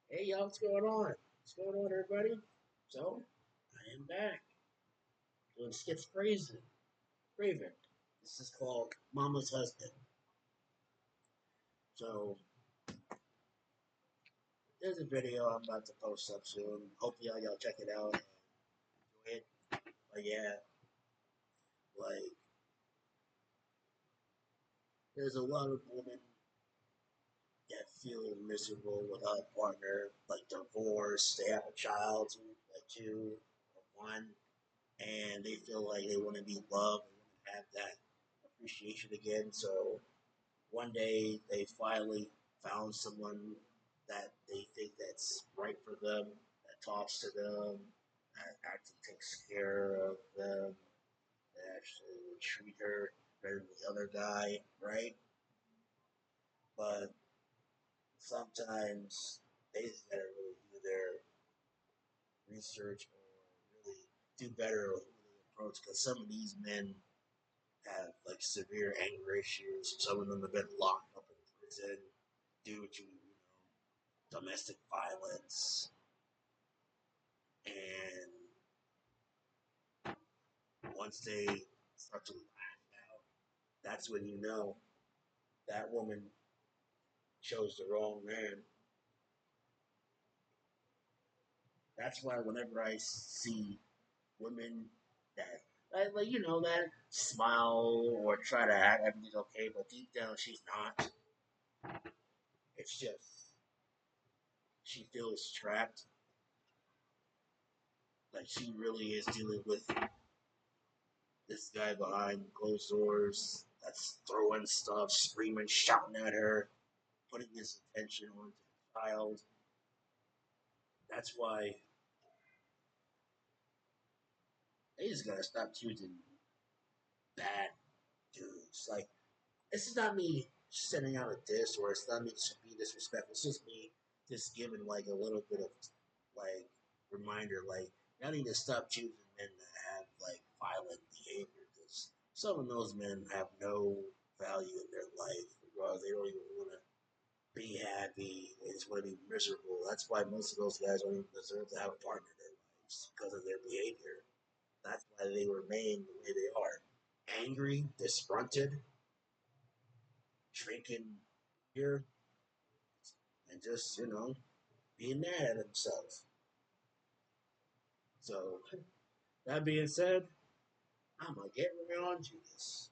Hey y'all, what's going on? What's going on, everybody? So, I am back doing sKitz Kraven. This is called Mama's Husband. So, there's a video I'm about to post up soon. Hope y'all check it out and enjoy it. But yeah, like, there's a lot of women that feel miserable without a partner, like divorce, they have a child, like two or one, and they feel like they want to be loved, they want to have that appreciation again. So one day they finally found someone that they think that's right for them, that talks to them, that actually takes care of them, that actually will treat her better than the other guy, right? But sometimes they just gotta really do their research or really do better with who they approach because some of these men have like severe anger issues. Some of them have been locked up in prison due to domestic violence, and once they start to lash out, that's when you know that woman chose the wrong man. That's why whenever I see women that like that smile or try to act everything's okay, but deep down she's not. It's just she feels trapped. Like she really is dealing with this guy behind closed doors that's throwing stuff, screaming, shouting at her, putting his attention onto the child. That's why they just gotta stop choosing bad dudes. Like, this is not me sending out a diss, or it's not me just being disrespectful. It's just me just giving like a little bit of like reminder. Like, y'all need to stop choosing men that have like violent behavior because some of those men have no value in their life. Because they don't even want to be happy. They just want to be miserable. That's why most of those guys don't even deserve to have a partner in their lives because of their behavior. That's why they remain the way they are. Angry, disgruntled, drinking beer, and just, being mad at themselves. So, that being said, I'm going to get right on to this.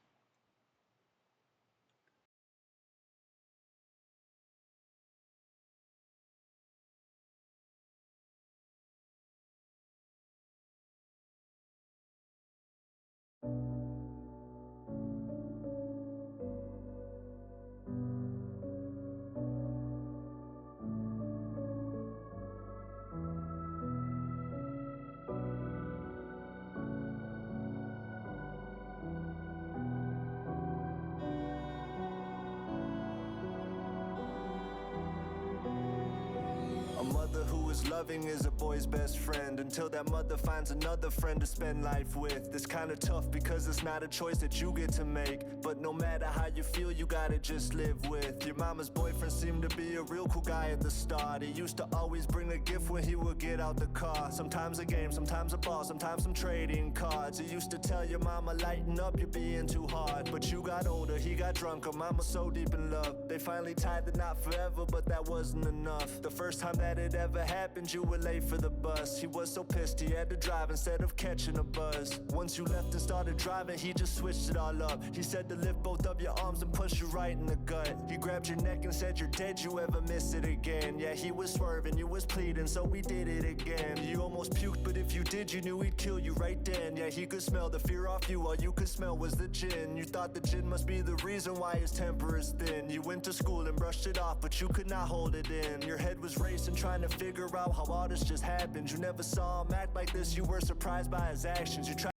A mother who is loving is a boy's best friend until that mother finds another friend to spend life with. It's kinda tough because it's not a choice that you get to make, but no matter how you feel, you gotta just live with. Your mama's boyfriend seemed to be a real cool guy at the start. He used to always bring a gift when he would get out the car. Sometimes a game, sometimes a ball, sometimes some trading cards. He used to tell your mama, lighten up, you're being too hard. But you got older, he got drunker, mama so deep in love. They finally tied the knot forever, but that wasn't enough. The first time that it ever happened, you were late for the bus. He was so pissed he had to drive instead of catching a bus. Once you left and started driving, he just switched it all up. He said to lift both of your arms and push you right in the gut. He grabbed your neck and said, you're dead, you ever miss it again. Yeah, he was swerving, you was pleading, so we did it again. You almost puked, but if you did, you knew he'd kill you right then. Yeah, he could smell the fear off you, all you could smell was the gin. You thought the gin must be the reason why his temper is thin. You went to school and brushed it off, but you could not hold it in. Your head was racing, trying to figure out how all this just happened. You never saw him act like this, you were surprised by his actions. You tried.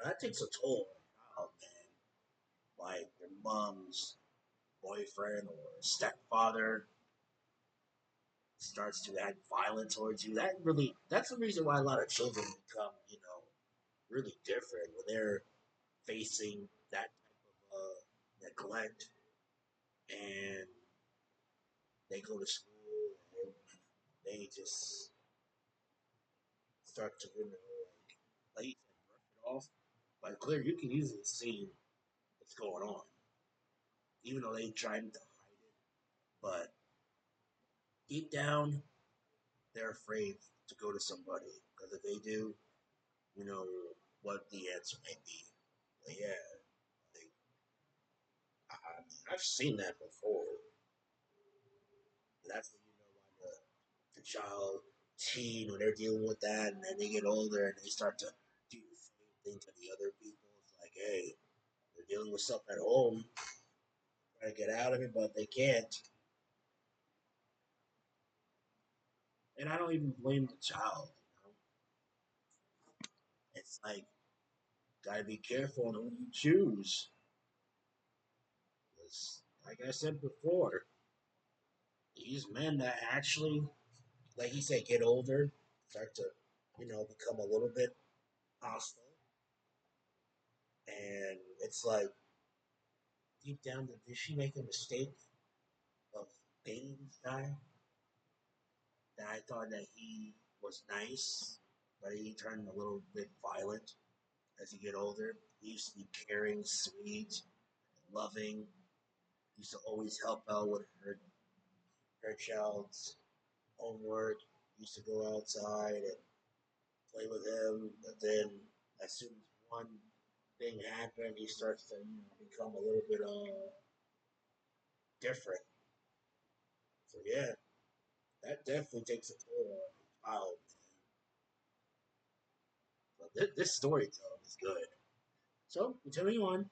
That takes a toll on a child, man. Like, your mom's boyfriend or stepfather starts to act violent towards you. That's the reason why a lot of children become, really different when they're facing that type of neglect and they go to school and they just start to, like you said, brush it off. But clear, you can easily see what's going on, even though they trying to hide it. But deep down, they're afraid to go to somebody because if they do, you know what the answer may be. But yeah, like, I've seen that before. That's when you know why the child, teen, when they're dealing with that, and then they get older and they start to do the same thing to the other people. It's like, hey, they're dealing with something at home, trying to get out of it, but they can't. And I don't even blame the child. It's like, gotta be careful on who you choose. 'Cause, like I said before, these men that actually, like he said, get older, start to, become a little bit hostile. And it's like, deep down, did she make a mistake of dating this guy? That I thought that he was nice, but he turned a little bit violent as he get older. He used to be caring, sweet, loving. He used to always help out with her child's homework. He used to go outside and play with him, but then as soon as one thing happened, he starts to become a little bit different. So yeah, that definitely takes a toll on a child. But this storytelling is good. So continuing on.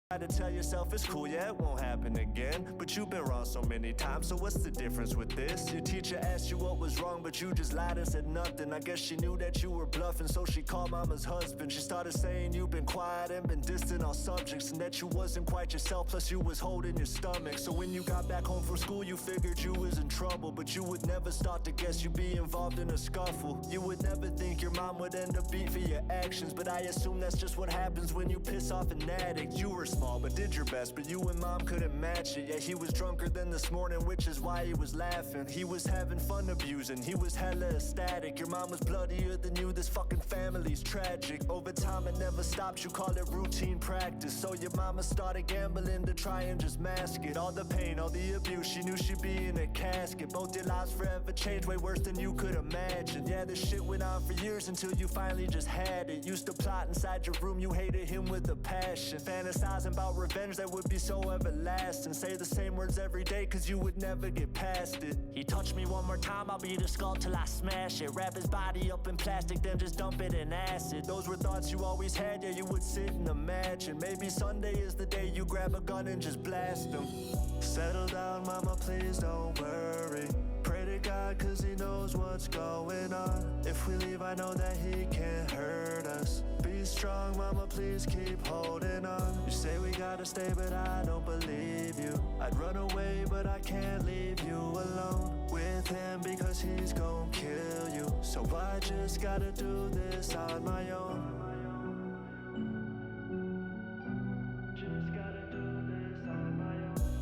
Try to tell yourself it's cool, yeah, it won't happen again. But you've been wrong so many times, so what's the difference with this? Your teacher asked you what was wrong, but you just lied and said nothing. I guess she knew that you were bluffing, so she called mama's husband. She started saying you've been quiet and been distant on subjects, and that you wasn't quite yourself, plus you was holding your stomach. So when you got back home from school, you figured you was in trouble, but you would never start to guess you'd be involved in a scuffle. You would never think your mom would end up beat for your actions, but I assume that's just what happens when you piss off an addict. You were small, but did your best, but you and mom couldn't match it. Yeah, he was drunker than this morning, which is why he was laughing. He was having fun abusing, he was hella ecstatic. Your mom was bloodier than you, this fucking family's tragic. Over time it never stopped, you call it routine practice. So your mama started gambling to try and just mask it. All the pain, all the abuse, she knew she'd be in a casket. Both your lives forever changed, way worse than you could imagine. Yeah, this shit went on for years until you finally just had it. Used to plot inside your room, you hated him with a passion. Fantasizing about revenge that would be so everlasting. Say the same words every day cause you would never get past it. He touched me one more time, I'll beat his skull till I smash it. Wrap his body up in plastic, then just dump it in acid. Those were thoughts you always had, yeah, you would sit and imagine. Maybe Sunday is the day you grab a gun and just blast him. Settle down, mama, please don't worry. Pray to God cause he knows what's going on. If we leave, I know that he can't hurt us. Be strong, mama, please keep holding on. You say we gotta stay, but I don't believe you. I'd run away, but I can't leave you alone with him because he's gon' kill you. So I just gotta do this on my own.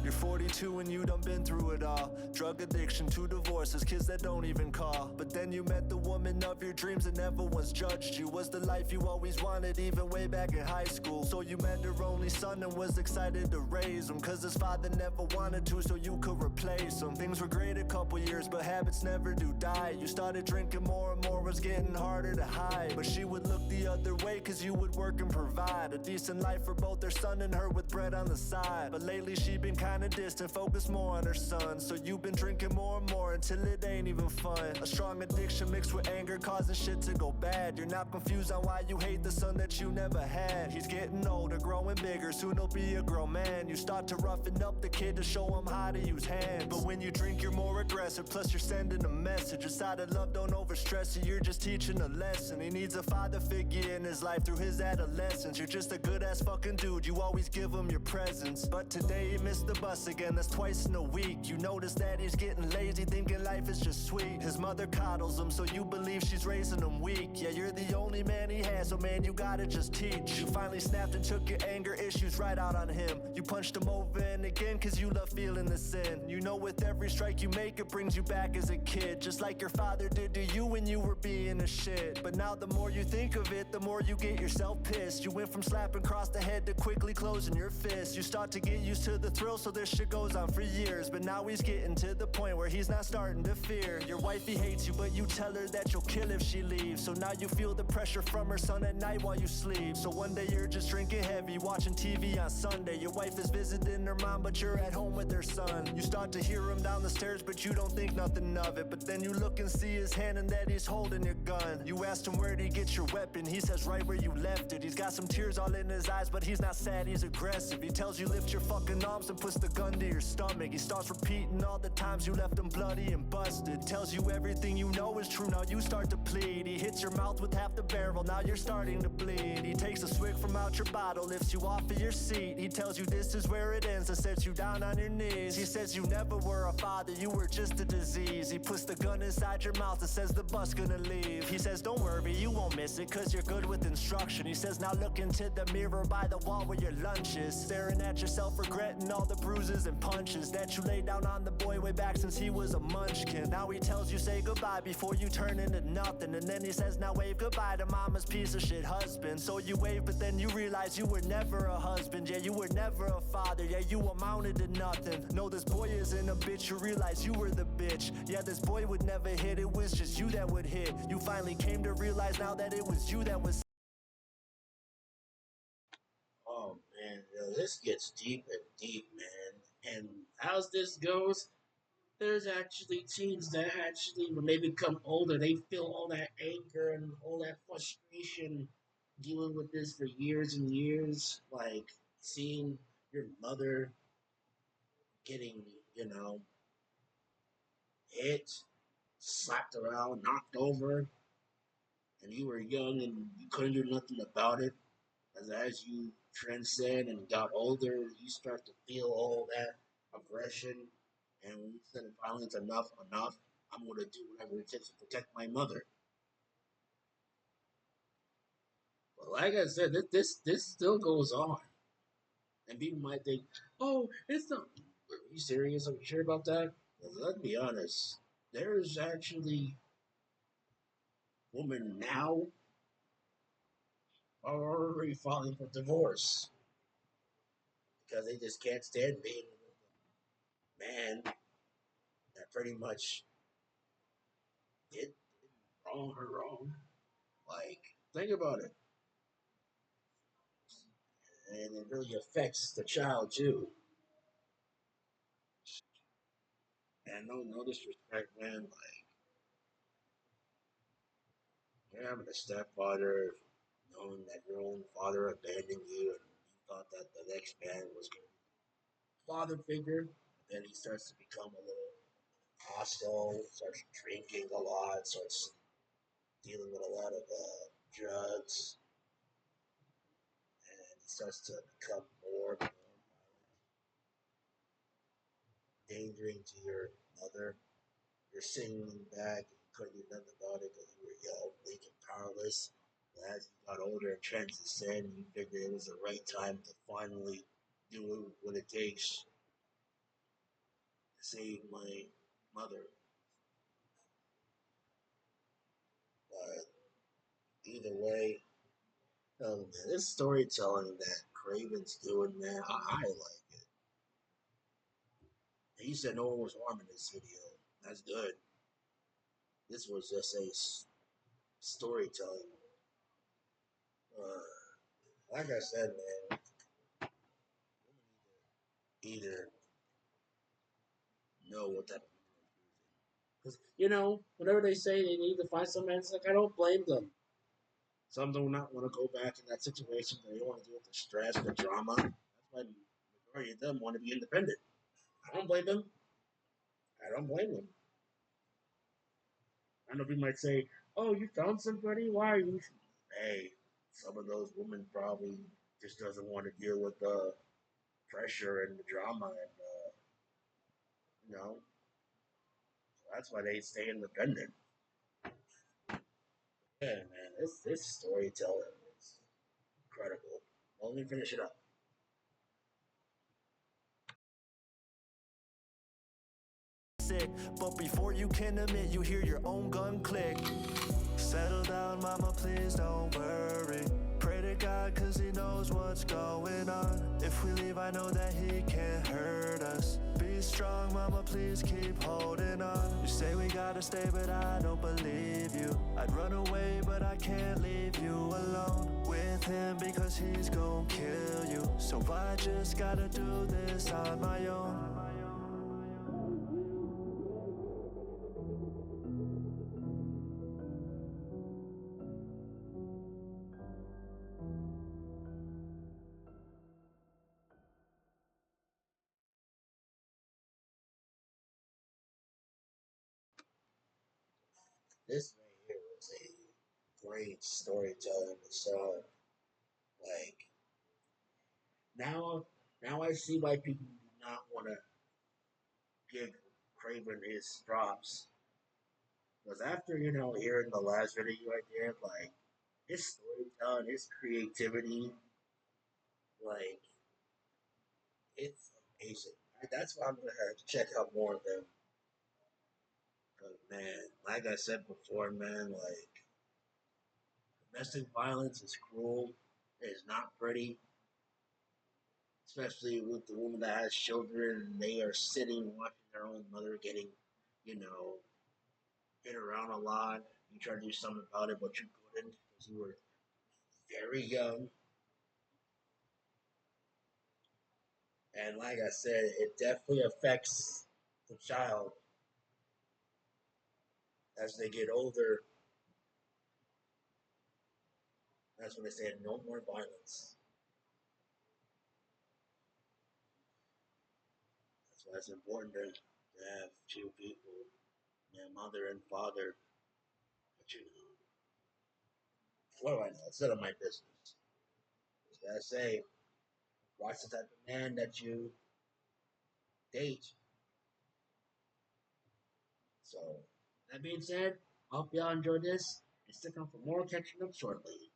You're 42 and you done been through it all. Drug addiction, 2 divorces, kids that don't even call. But then you met the woman of your dreams and never once judged you. Was the life you always wanted even way back in high school. So you met her only son and was excited to raise him, cause his father never wanted to, so you could replace him. Things were great a couple years, but habits never do die. You started drinking more and more, was getting harder to hide. But she would look the other way cause you would work and provide a decent life for both her son and her with bread on the side. But lately she been kinda distant, focus more on her son. So you've been drinking more and more until it ain't even fun. A strong addiction mixed with anger causing shit to go bad. You're not confused on why you hate the son that you never had. He's getting older, growing bigger, soon he'll be a grown man. You start to roughen up the kid to show him how to use hands. But when you drink you're more aggressive, plus you're sending a message. Decided love don't overstress you, you're just teaching a lesson. He needs a father figure in his life through his adolescence. You're just a good ass fucking dude, you always give him your presence. But today he missed the bus again, that's twice in a week. You notice that he's getting lazy, thinking life is just sweet. His mother coddles him, so you believe she's raising him weak. Yeah, you're the only man he has, so man, you gotta just teach. You finally snapped and took your anger issues right out on him. You punched him over and again, cause you love feeling the sin. You know with every strike you make, it brings you back as a kid, just like your father did to you when you were being a shit. But now the more you think of it, the more you get yourself pissed. You went from slapping across the head to quickly closing your fist. You start to get used to the thrill, so this shit goes on for years. But now he's getting to the point where he's not starting to fear. Your wifey hates you, but you tell her that you'll kill if she leaves. So now you feel the pressure from her son at night while you sleep. So one day you're just drinking heavy, watching TV on Sunday. Your wife is visiting her mom, but you're at home with her son. You start to hear him down the stairs, but you don't think nothing of it. But then you look and see his hand and that he's holding your gun. You asked him where'd he get your weapon, he says right where you left it. He's got some tears all in his eyes, but he's not sad, he's aggressive. He tells you lift your fucking arms and puts the gun to your stomach. He starts repeating all the times you left him bloody and busted. Tells you everything you know is true, now you start to plead. He hits your mouth with half the barrel, now you're starting to bleed. He takes a swig from out your bottle, lifts you off of your seat. He tells you this is where it ends and sets you down on your knees. He says you never were a father, you were just a disease. He puts the gun inside your mouth and says the bus gonna leave. He says don't worry, you won't miss it, cause you're good with instruction. He says now look into the mirror by the wall where your lunch is. Staring at yourself, regretting all the bruises and punches that you laid down on the boy way back since he was a munchkin. Now he tells you say goodbye before you turn into nothing. And then he says now wave goodbye to mama's piece of shit husband. So you wave, but then you realize you were never a husband. Yeah, you were never a father. Yeah, you amounted to nothing. No, this boy isn't a bitch, you realize you were the bitch. Yeah, this boy would never hit, it was just you that would hit. You finally came to realize now that it was you that was. Oh man, yo, this gets deep and deep, man. And as this goes, there's actually teens that actually, when they become older, they feel all that anger and all that frustration dealing with this for years and years. Like seeing your mother getting, you know, hit, slapped around, knocked over, and you were young and you couldn't do nothing about it. As you transcend and got older, you start to feel all that aggression. And when you said finally it's enough, enough, I'm going to do whatever it takes to protect my mother. But like I said, this still goes on. And people might think, oh, it's not. Are you serious? Are you sure about that? Well, let's be honest. There's actually women now are already filing for divorce because they just can't stand being a man that pretty much did wrong or wrong. Like, think about it. And it really affects the child too. And no disrespect, man. Like, you're having a stepfather, knowing that your own father abandoned you, and you thought that the next man was going to be a father figure. Then he starts to become a little hostile, starts drinking a lot, starts dealing with a lot of drugs, and he starts to become more endangering to your mother. You're singing back, and you couldn't do nothing about it because you were young, weak, and powerless. But as you got older and transcended, you figured it was the right time to finally do what it takes to save my mother. But either way, oh man, this storytelling that Kraven's doing, man, I like it. He said no one was harmed in this video. That's good. This was just a storytelling. Like I said, man, either know what type of because whenever they say they need to find some man, it's like I don't blame them. Some do not want to go back in that situation. They don't want to deal with the stress, the drama. That's why the majority of them want to be independent. I don't blame them. I don't blame them. I know people might say, "Oh, you found somebody? Why are you?" Hey, some of those women probably just doesn't want to deal with the pressure and the drama, and You know, that's why they stay independent. Yeah, man, this storytelling is incredible. Let me finish it up. Sick, but before you can admit you hear your own gun click. Settle down, mama, please don't worry. Pray to God, cause he knows what's going on. If we leave, I know that he can't hurt us. Be strong, mama, please keep holding on. You say we gotta stay, but I don't believe you. I'd run away, but I can't leave you alone with him because he's gon' kill you. So I just gotta do this on my own. This right here was a great storytelling. So, like, now, now I see why people do not want to give Kraven his props. Because after, hearing the last video I did, like, his storytelling, his creativity, like, it's amazing. That's why I'm going to have to check out more of them. Because, man, like I said before, man, like, domestic violence is cruel. It is not pretty. Especially with the woman that has children and they are sitting watching their own mother getting, you know, hit around a lot. You try to do something about it, but you couldn't because you were very young. And like I said, it definitely affects the child as they get older. That's when they say no more violence. That's why it's important to have two people, mother and father. But what do I know? It's none of my business. Just gotta say, watch the type of man that you date. So, that being said, I hope y'all enjoyed this and stick on for more catching up shortly.